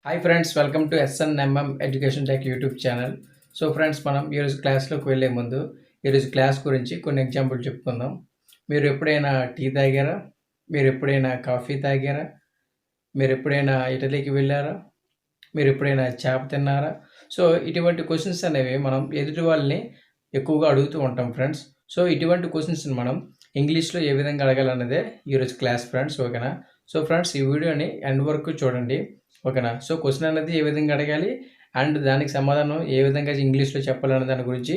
Hi friends, welcome to SNMM education tech YouTube channel. So friends, మనం ఈరోజు క్లాస్లోకి వెళ్ళే ముందు ఈరోజు క్లాస్ గురించి కొన్ని ఎగ్జాంపుల్ చెప్పుకుందాం. మీరు ఎప్పుడైనా టీ తాగారా? మీరు ఎప్పుడైనా కాఫీ తాగారా? మీరు ఎప్పుడైనా ఇటలీకి వెళ్ళారా? మీరు ఎప్పుడైనా చేప తిన్నారా? సో ఇటువంటి క్వశ్చన్స్ అనేవి మనం ఎదుటి వాళ్ళని ఎక్కువగా అడుగుతూ ఉంటాం ఫ్రెండ్స్. సో ఇటువంటి క్వశ్చన్స్ని మనం ఇంగ్లీష్లో ఏ విధంగా అడగాలన్నదే ఈరోజు క్లాస్ ఫ్రెండ్స్. ఓకేనా? సో ఫ్రెండ్స్, ఈ వీడియోని ఎండ్ వరకు చూడండి. ఓకేనా? సో క్వశ్చన్ అనేది ఏ విధంగా అడగాలి అండ్ దానికి సమాధానం ఏ విధంగా ఇంగ్లీష్లో చెప్పాలనే దాని గురించి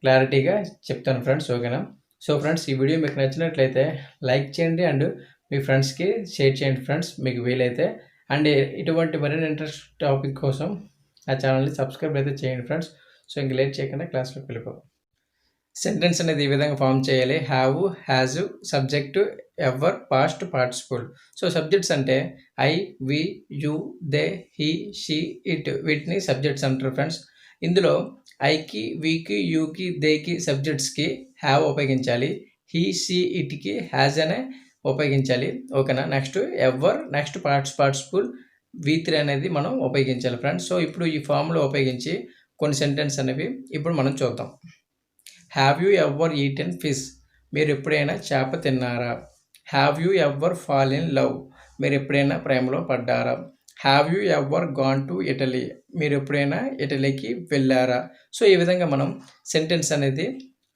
క్లారిటీగా చెప్తాను ఫ్రెండ్స్. ఓకేనా? సో ఫ్రెండ్స్, ఈ వీడియో మీకు నచ్చినట్లయితే లైక్ చేయండి అండ్ మీ ఫ్రెండ్స్కి షేర్ చేయండి ఫ్రెండ్స్, మీకు వీలైతే. అండ్ ఇటువంటి మరిన్ని ఇంట్రెస్ట్ టాపిక్ కోసం ఆ ఛానల్ని సబ్స్క్రైబ్ అయితే చేయండి ఫ్రెండ్స్. సో ఇంక లేట్ చేయకుండా క్లాస్లోకి వెళ్ళిపోదాం. సెంటెన్స్ అనేది ఈ విధంగా ఫామ్ చేయాలి. Have, has, subject, ever, past, participle. So subjects అంటే I, we, you, they, he, she, it, వీటిని సబ్జెక్ట్స్ అంటారు ఫ్రెండ్స్. ఇందులో ఐకి, వికి, యూకి, దేకి సబ్జెక్ట్స్కి హ్యావ్ ఉపయోగించాలి. హీ, షీ, ఇట్కి హ్యాజ్ అనే ఉపయోగించాలి. ఓకేనా? Next ever, next participle, V3 అనేది మనం ఉపయోగించాలి ఫ్రెండ్స్. సో ఇప్పుడు ఈ ఫామ్లో ఉపయోగించి కొన్ని సెంటెన్స్ అనేవి ఇప్పుడు మనం చూద్దాం. Have you ever eaten fish? మీరు ఎప్పుడైనా చేప తిన్నారా? Have you ever fall in love? మీరు ఎప్పుడైనా ప్రేమలో పడ్డారా? Have you ever gone to Italy? మీరు ఎప్పుడైనా ఇటలీకి వెళ్ళారా? సో ఈ విధంగా మనం సెంటెన్స్ అనేది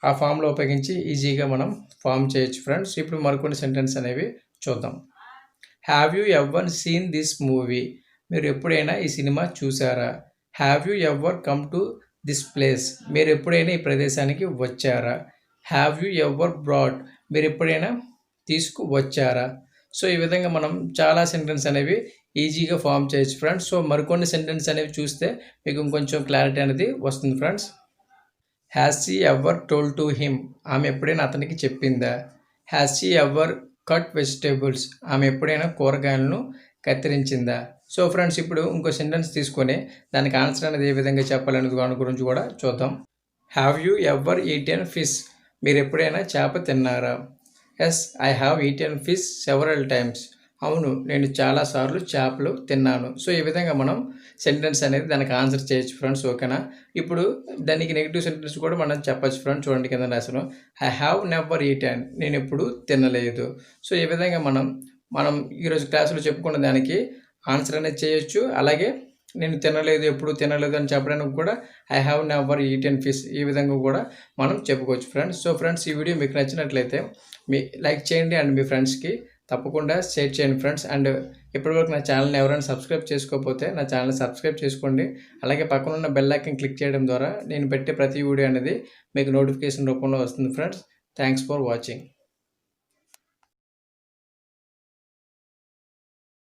ఆ ఫామ్లో ఉపయోగించి ఈజీగా మనం ఫామ్ చేయొచ్చు ఫ్రెండ్స్. ఇప్పుడు మరికొన్ని సెంటెన్స్ అనేవి చూద్దాం. Have you ever seen this movie? మీరు ఎప్పుడైనా ఈ సినిమా చూసారా? Have you ever come to this place? మీరు ఎప్పుడైనా ఈ ప్రదేశానికి వచ్చారా? Have you ever brought? మీరు ఎప్పుడైనా తీసుకువచ్చారా? సో ఈ విధంగా మనం చాలా సెంటెన్స్ అనేవి ఈజీగా ఫామ్ చేయొచ్చు ఫ్రెండ్స్. సో మరికొన్ని సెంటెన్స్ అనేవి చూస్తే మీకు ఇంకొంచెం క్లారిటీ అనేది వస్తుంది friends. Has she ever told to him? ఆమె ఎప్పుడైనా అతనికి చెప్పిందా? Has she ever cut vegetables? ఆమె ఎప్పుడైనా కూరగాయలను కత్తిరించిందా? సో ఫ్రెండ్స్, ఇప్పుడు ఇంకో సెంటెన్స్ తీసుకొని దానికి ఆన్సర్ అనేది ఏ విధంగా చెప్పాలనేది దాని గురించి కూడా చూద్దాం. Have you ever eaten fish? మీరు ఎప్పుడైనా చేప తిన్నారా? Yes, I have eaten fish several times. అవును, నేను చాలాసార్లు చేపలు తిన్నాను. సో ఈ విధంగా మనం సెంటెన్స్ అనేది దానికి ఆన్సర్ చేయొచ్చు ఫ్రెండ్స్. ఓకేనా? ఇప్పుడు దానికి నెగిటివ్ సెంటెన్స్ కూడా మనం చెప్పచ్చు ఫ్రెండ్స్. చూడండి కింద రాసాను, ఐ హ్యావ్ నెవర్ ఈటెన్. నేను ఎప్పుడు తినలేదు. సో ఈ విధంగా మనం ఈరోజు క్లాసులో చెప్పుకున్న దానికి ఆన్సర్ అనేది చేయొచ్చు. అలాగే నేను తినలేదు, ఎప్పుడు తినలేదు అని చెప్పడానికి కూడా I have never eaten fish, ఈ విధంగా కూడా మనం చెప్పుకోవచ్చు ఫ్రెండ్స్. సో ఫ్రెండ్స్, ఈ వీడియో మీకు నచ్చినట్లయితే లైక్ చేయండి అండ్ మీ ఫ్రెండ్స్కి తప్పకుండా షేర్ చేయండి ఫ్రెండ్స్. అండ్ ఇప్పటివరకు నా ఛానల్ని ఎవరైనా సబ్స్క్రైబ్ చేసుకోకపోతే నా ఛానల్ని సబ్స్క్రైబ్ చేసుకోండి. అలాగే పక్కన ఉన్న బెల్ ఐకాన్ క్లిక్ చేయడం ద్వారా నేను పెట్టే ప్రతి వీడియో అనేది మీకు నోటిఫికేషన్ రూపంలో వస్తుంది ఫ్రెండ్స్. Thanks for watching.